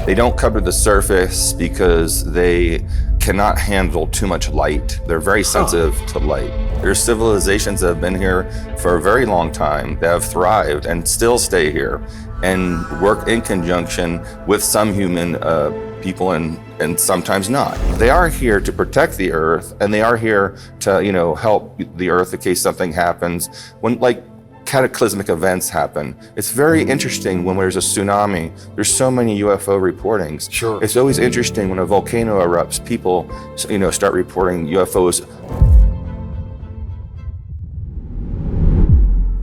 They don't cover the surface because they cannot handle too much light. They're very sensitive to light. There's civilizations that have been here for a very long time that have thrived and still stay here and work in conjunction with some human people and sometimes not. They are here to protect the earth, and they are here to, help the earth in case something happens. When cataclysmic events happen. It's very interesting when there's a tsunami. There's so many UFO reportings. Sure. It's always interesting when a volcano erupts, people, start reporting UFOs.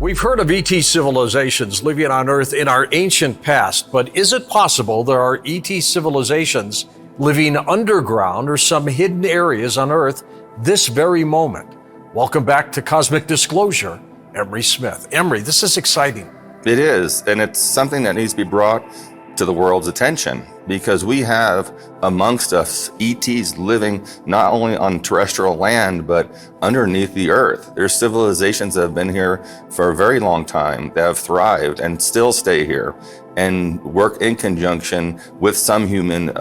We've heard of ET civilizations living on Earth in our ancient past, but is it possible there are ET civilizations living underground or some hidden areas on Earth this very moment? Welcome back to Cosmic Disclosure. Emery Smith. Emery, this is exciting. It is, and it's something that needs to be brought to the world's attention because we have amongst us ETs living not only on terrestrial land, but underneath the earth. There's civilizations that have been here for a very long time that have thrived and still stay here and work in conjunction with some human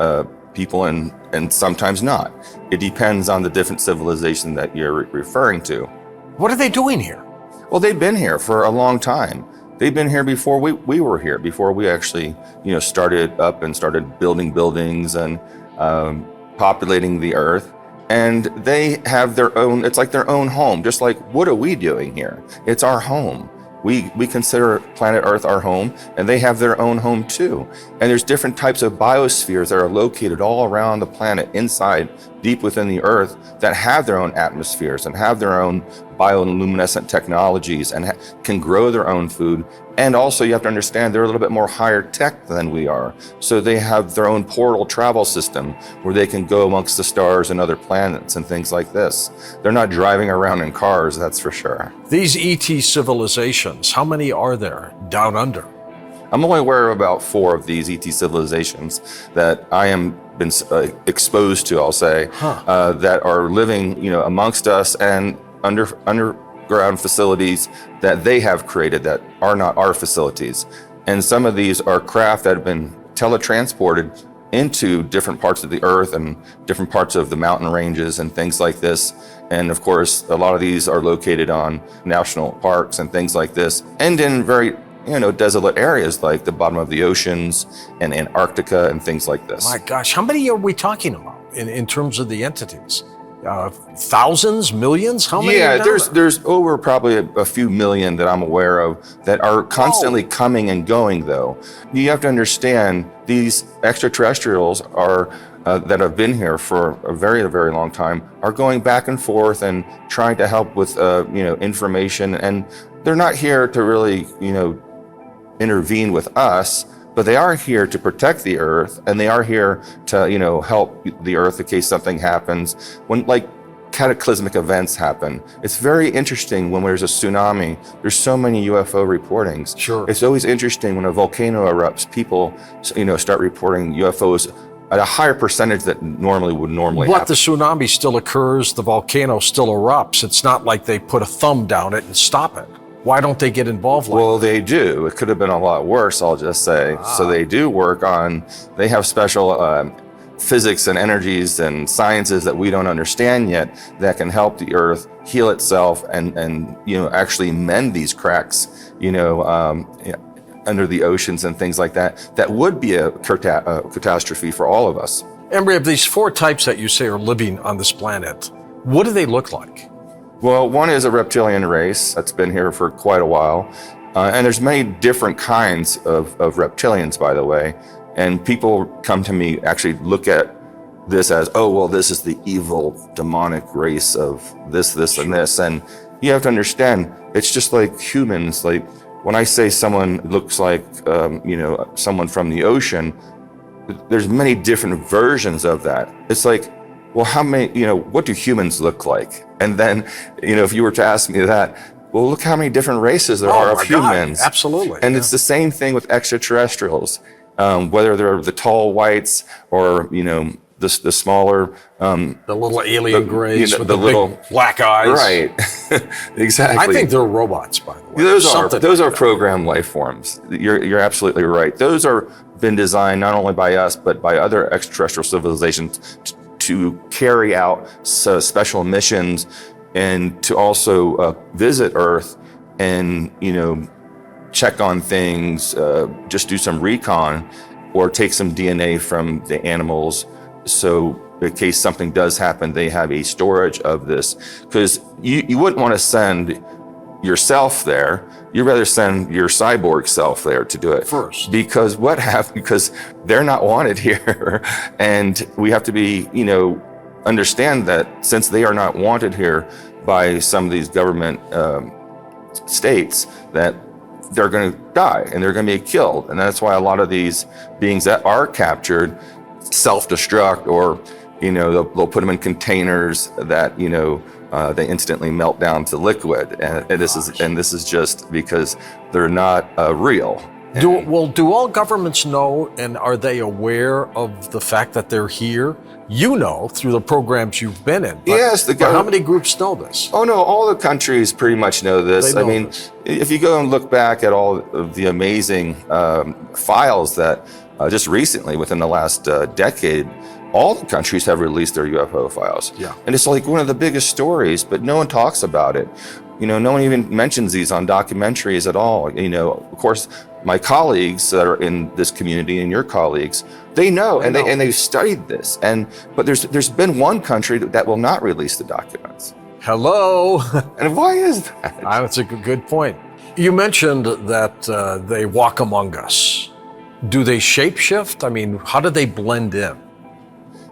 people and sometimes not. It depends on the different civilization that you're referring to. What are they doing here? Well, they've been here for a long time. They've been here before we were here, before we actually, started up and started building buildings and populating the earth. And they have their own, it's like their own home, just like, what are we doing here? It's our home. We consider planet Earth our home, and they have their own home too. And there's different types of biospheres that are located all around the planet, inside, deep within the Earth, that have their own atmospheres and have their own bioluminescent technologies and can grow their own food. And also you have to understand they're a little bit more higher tech than we are. So they have their own portal travel system where they can go amongst the stars and other planets and things like this. They're not driving around in cars, that's for sure. These ET civilizations, how many are there down under? I'm only aware of about 4 of these ET civilizations that I am been exposed to, I'll say, that are living, amongst us and underground facilities that they have created that are not our facilities. And some of these are craft that have been teletransported into different parts of the earth and different parts of the mountain ranges and things like this. And of course, a lot of these are located on national parks and things like this, and in very desolate areas like the bottom of the oceans and Antarctica and things like this. My gosh, how many are we talking about in terms of the entities? Thousands, millions? How many? Yeah, there's over probably a few million that I'm aware of that are constantly coming and going, though. You have to understand these extraterrestrials are that have been here for a very, very long time are going back and forth and trying to help with information, and they're not here to really intervene with us, but they are here to protect the earth, and they are here to help the earth in case something happens. When cataclysmic events happen, it's very interesting when there's a tsunami. There's so many UFO reportings. Sure. It's always interesting when a volcano erupts, people start reporting UFOs at a higher percentage that normally would happen. But the tsunami still occurs, the volcano still erupts. It's not like they put a thumb down it and stop it. Why don't they get involved Well, they do. It could have been a lot worse, I'll just say. So they do work on, they have special physics and energies and sciences that we don't understand yet that can help the earth heal itself and actually mend these cracks, under the oceans and things like that. That would be a catastrophe for all of us. Emery, of these 4 types that you say are living on this planet, what do they look like? Well, one is a reptilian race that's been here for quite a while. And there's many different kinds of reptilians, by the way. And people come to me, actually look at this as, this is the evil, demonic race of this, and this. And you have to understand, it's just like humans. Like when I say someone looks like, someone from the ocean, there's many different versions of that. It's like, well, how many, what do humans look like? And then, if you were to ask me that, well, look how many different races there are of humans. God, absolutely. And it's the same thing with extraterrestrials, whether they're the tall whites or, the smaller, The little alien grays with the the little big black eyes. right, exactly. I think they're robots, by the way. Those are programmed life forms. You're absolutely right. Those are been designed not only by us but by other extraterrestrial civilizations to carry out special missions and to also visit Earth and check on things, just do some recon, or take some DNA from the animals. So in case something does happen, they have a storage of this. Because you wouldn't want to send yourself there. You'd rather send your cyborg self there to do it first. Because because they're not wanted here. And we have to be, understand that since they are not wanted here by some of these government states, that they're going to die and they're going to be killed. And that's why a lot of these beings that are captured self-destruct, or they'll put them in containers that they instantly melt down to liquid, and this is just because they're not real. Do all governments know, and are they aware of the fact that they're here? Through the programs you've been in. But, yes, but how many groups know this? Oh no, all the countries pretty much know this. They know this. If you go and look back at all of the amazing files that just recently, within the last decade, all the countries have released their UFO files. Yeah. And it's like one of the biggest stories, but no one talks about it. No one even mentions these on documentaries at all. Of course, my colleagues that are in this community and your colleagues, they know, and they've studied this. But there's been one country that will not release the documents. Hello. And why is that? That's a good point. You mentioned that they walk among us. Do they shapeshift? How do they blend in?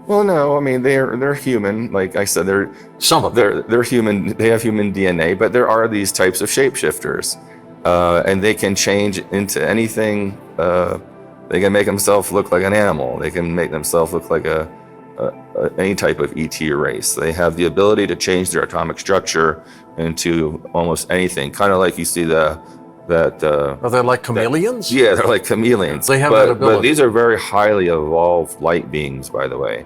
Well, no. They're human. Like I said, they're human. They have human DNA, but there are these types of shapeshifters, and they can change into anything. They can make themselves look like an animal. They can make themselves look like any type of ET race. They have the ability to change their atomic structure into almost anything. Kind of like you see are they like chameleons? Yeah, they're like chameleons. They have that ability. But these are very highly evolved light beings, by the way.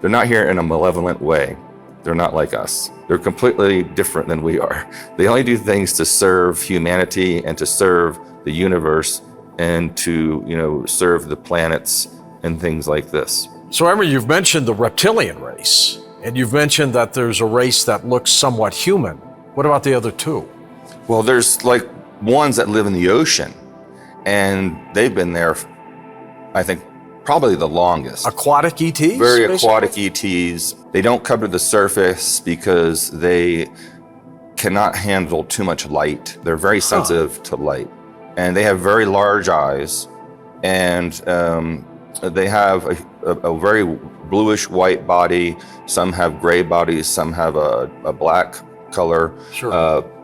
They're not here in a malevolent way. They're not like us. They're completely different than we are. They only do things to serve humanity and to serve the universe and to, serve the planets and things like this. So, Emery, you've mentioned the reptilian race, and you've mentioned that there's a race that looks somewhat human. What about the other two? Well, there's like ones that live in the ocean, and they've been there, I think, probably the longest. Aquatic ETs? Very basically? aquatic ETs. They don't cover the surface because they cannot handle too much light. They're very sensitive to light. And they have very large eyes, and they have a very bluish white body. Some have gray bodies, some have a black color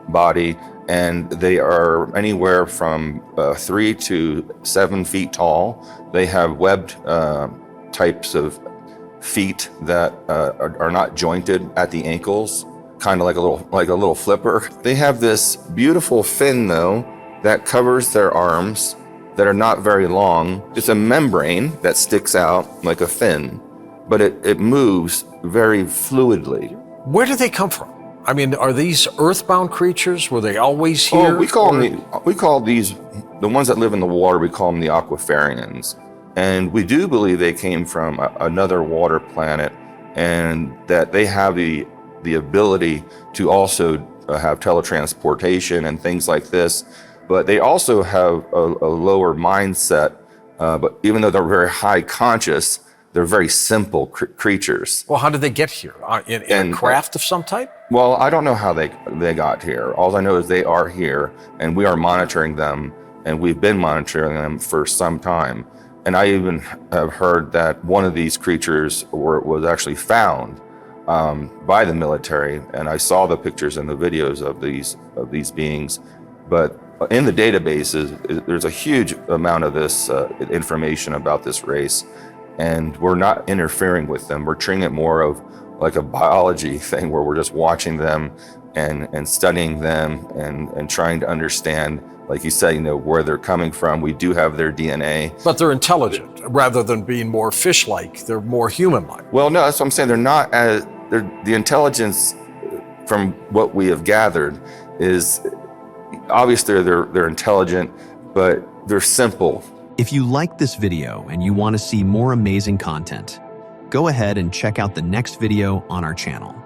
body, and they are anywhere from 3 to 7 feet tall. They have webbed types of feet that are not jointed at the ankles, kind of like a little flipper. They have this beautiful fin, though, that covers their arms that are not very long. It's a membrane that sticks out like a fin, but it moves very fluidly. Where do they come from? Are these earthbound creatures? Were they always here? Oh, we call these, the ones that live in the water, we call them the aquafarians. And we do believe they came from another water planet, and that they have the ability to also have teletransportation and things like this. But they also have a lower mindset, but even though they're very high conscious, they're very simple creatures. Well, how did they get here? In a craft of some type? Well, I don't know how they got here. All I know is they are here, and we are monitoring them, and we've been monitoring them for some time. And I even have heard that one of these creatures was actually found by the military, and I saw the pictures and the videos of these beings. But in the databases, there's a huge amount of this information about this race, and we're not interfering with them. We're treating it more of like a biology thing, where we're just watching them and studying them and trying to understand like you say, where they're coming from. We do have their DNA. But they're intelligent rather than being more fish-like. They're more human-like. Well, no, that's what I'm saying. The intelligence from what we have gathered is obviously they're intelligent, but they're simple. If you like this video and you want to see more amazing content, go ahead and check out the next video on our channel.